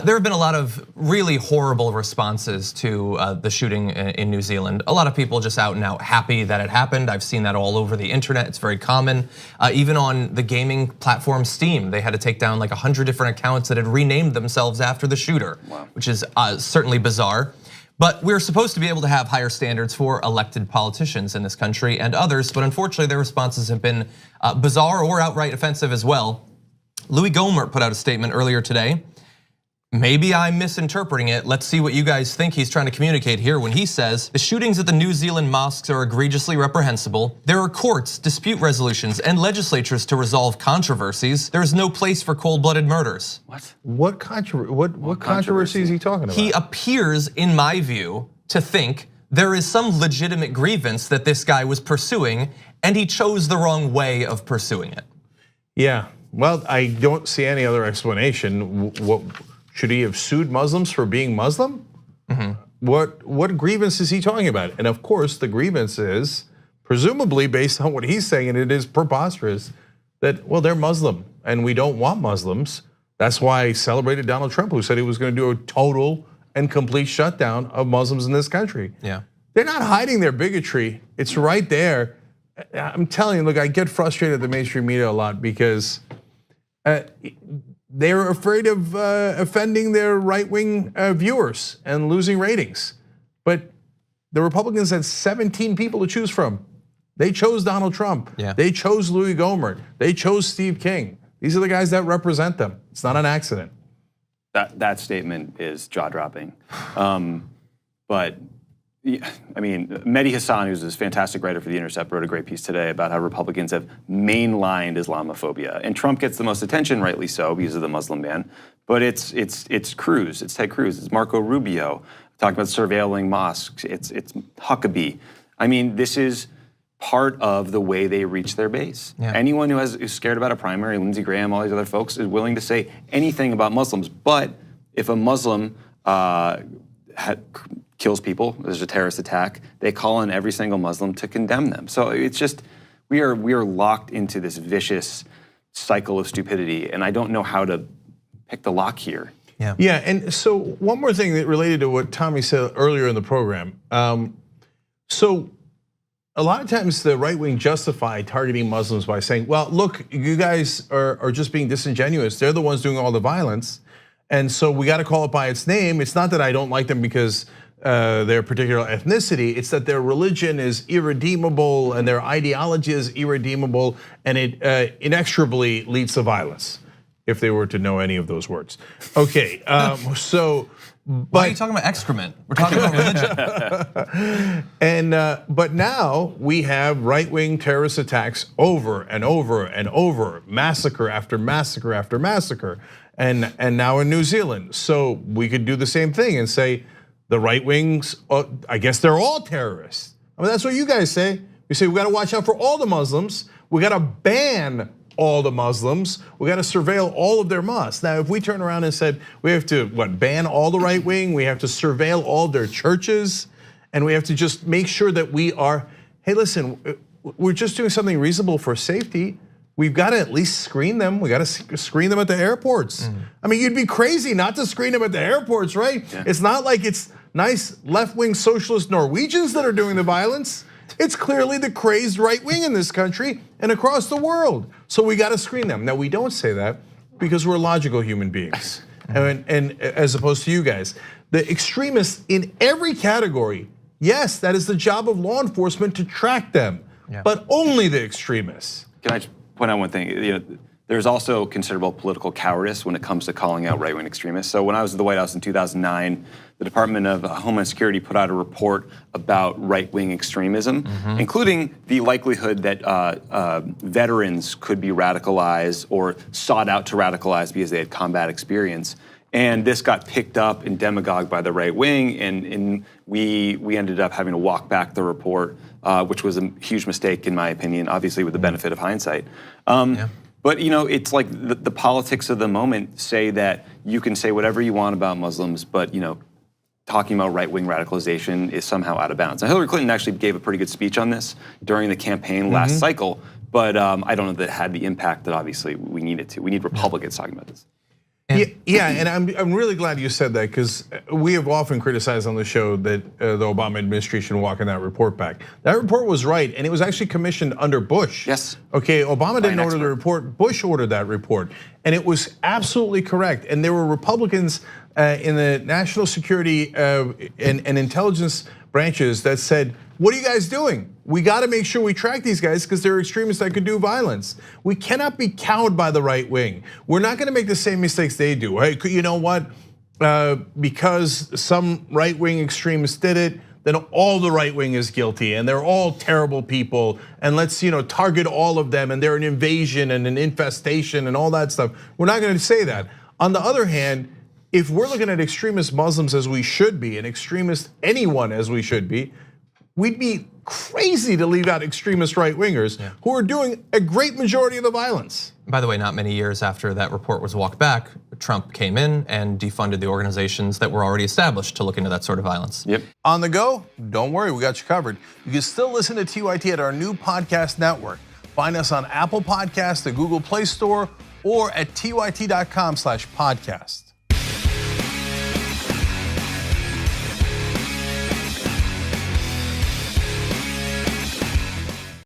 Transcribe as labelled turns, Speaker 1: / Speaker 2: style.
Speaker 1: There have been a lot of really horrible responses to the shooting in New Zealand. A lot of people just out and out happy that it happened. I've seen that all over the internet. It's very common. Even on the gaming platform Steam, they had to take down like 100 different accounts that had renamed themselves after the shooter, which is certainly bizarre. But we're supposed to be able to have higher standards for elected politicians in this country and others, but unfortunately their responses have been bizarre or outright offensive as well. Louie Gohmert put out a statement earlier today. Maybe I'm misinterpreting it. Let's see what you guys think he's trying to communicate here when he says, the shootings at the New Zealand mosques are egregiously reprehensible. There are courts, dispute resolutions, and legislatures to resolve controversies. There is no place for cold-blooded murders.
Speaker 2: What controversy is he talking about?
Speaker 1: He appears, in my view, to think there is some legitimate grievance that this guy was pursuing, and he chose the wrong way of pursuing it.
Speaker 2: Yeah, well, I don't see any other explanation. What should he have sued Muslims for being Muslim? What grievance is he talking about? And of course, the grievance is presumably based on what he's saying, and it is preposterous that, well, they're Muslim and we don't want Muslims. That's why I celebrated Donald Trump, who said he was going to do a total and complete shutdown of Muslims in this country.
Speaker 1: Yeah,
Speaker 2: they're not hiding their bigotry. It's right there. I'm telling you, look, I get frustrated at the mainstream media a lot because they're afraid of offending their right-wing viewers and losing ratings. But the Republicans had 17 people to choose from. They chose Donald Trump.
Speaker 1: Yeah.
Speaker 2: They chose Louie Gohmert. They chose Steve King. These are the guys that represent them. It's not an accident.
Speaker 3: That statement is jaw-dropping. But I mean, Mehdi Hassan, who's this fantastic writer for The Intercept, wrote a great piece today about how Republicans have mainlined Islamophobia, and Trump gets the most attention, rightly so, because of the Muslim ban. But it's Cruz, it's Ted Cruz, it's Marco Rubio talking about surveilling mosques. It's Huckabee. I mean, this is part of the way they reach their base.
Speaker 1: Yeah.
Speaker 3: Anyone who's scared about a primary, Lindsey Graham, all these other folks, is willing to say anything about Muslims. But if a Muslim kills people, there's a terrorist attack, they call on every single Muslim to condemn them. So it's just, we are locked into this vicious cycle of stupidity, and I don't know how to pick the lock here.
Speaker 2: Yeah, and so one more thing that related to what Tommy said earlier in the program. So a lot of times the right wing justify targeting Muslims by saying, well, look, you guys are just being disingenuous. They're the ones doing all the violence. And so we got to call it by its name. It's not that I don't like them because their particular ethnicity, it's that their religion is irredeemable and their ideology is irredeemable, and it inexorably leads to violence, if they were to know any of those words. Okay, so,
Speaker 1: why are you talking about excrement? We're talking about religion.
Speaker 2: And but now we have right-wing terrorist attacks over and over and over, massacre after massacre after massacre, and now in New Zealand. So we could do the same thing and say, the right wings, I guess they're all terrorists. I mean, that's what you guys say. You say we got to watch out for all the Muslims. We got to ban all the Muslims. We got to surveil all of their mosques. Now, if we turn around and said we have to ban all the right wing, we have to surveil all their churches, and we have to just make sure that we are, hey, listen, we're just doing something reasonable for safety. We've got to at least screen them. We got to screen them at the airports. I mean, you'd be crazy not to screen them at the airports, right? Yeah. It's not like it's nice left-wing socialist Norwegians that are doing the violence. It's clearly the crazed right wing in this country and across the world. So we got to screen them. Now, we don't say that because we're logical human beings, and as opposed to you guys. The extremists in every category, yes, that is the job of law enforcement to track them, but only the extremists.
Speaker 3: Can I just point out one thing? There's also considerable political cowardice when it comes to calling out right-wing extremists. So when I was at the White House in 2009, the Department of Homeland Security put out a report about right-wing extremism, including the likelihood that veterans could be radicalized or sought out to radicalize because they had combat experience. And this got picked up and demagogued by the right wing, and we ended up having to walk back the report, which was a huge mistake in my opinion, obviously with the benefit of hindsight. But it's like the politics of the moment say that you can say whatever you want about Muslims, but talking about right-wing radicalization is somehow out of bounds. Now, Hillary Clinton actually gave a pretty good speech on this during the campaign last cycle, but I don't know that it had the impact that obviously we needed to. We need Republicans talking about this.
Speaker 2: Yeah, and I'm really glad you said that, because we have often criticized on the show that the Obama administration walking that report back. That report was right, and it was actually commissioned under Bush.
Speaker 3: Yes.
Speaker 2: Okay, Obama didn't order the report, Bush ordered that report, and it was absolutely correct. And there were Republicans in the national security and intelligence branches that said, what are you guys doing? We got to make sure we track these guys because they're extremists that could do violence. We cannot be cowed by the right wing. We're not going to make the same mistakes they do. Hey, you know what? Because some right wing extremists did it, then all the right wing is guilty and they're all terrible people. And let's target all of them and they're an invasion and an infestation and all that stuff. We're not going to say that. On the other hand, if we're looking at extremist Muslims as we should be, and extremist anyone as we should be, we'd be crazy to leave out extremist right-wingers who are doing a great majority of the violence.
Speaker 1: By the way, not many years after that report was walked back, Trump came in and defunded the organizations that were already established to look into that sort of violence.
Speaker 3: Yep.
Speaker 2: On the go, don't worry, we got you covered. You can still listen to TYT at our new podcast network. Find us on Apple Podcasts, the Google Play Store, or at tyt.com/podcast.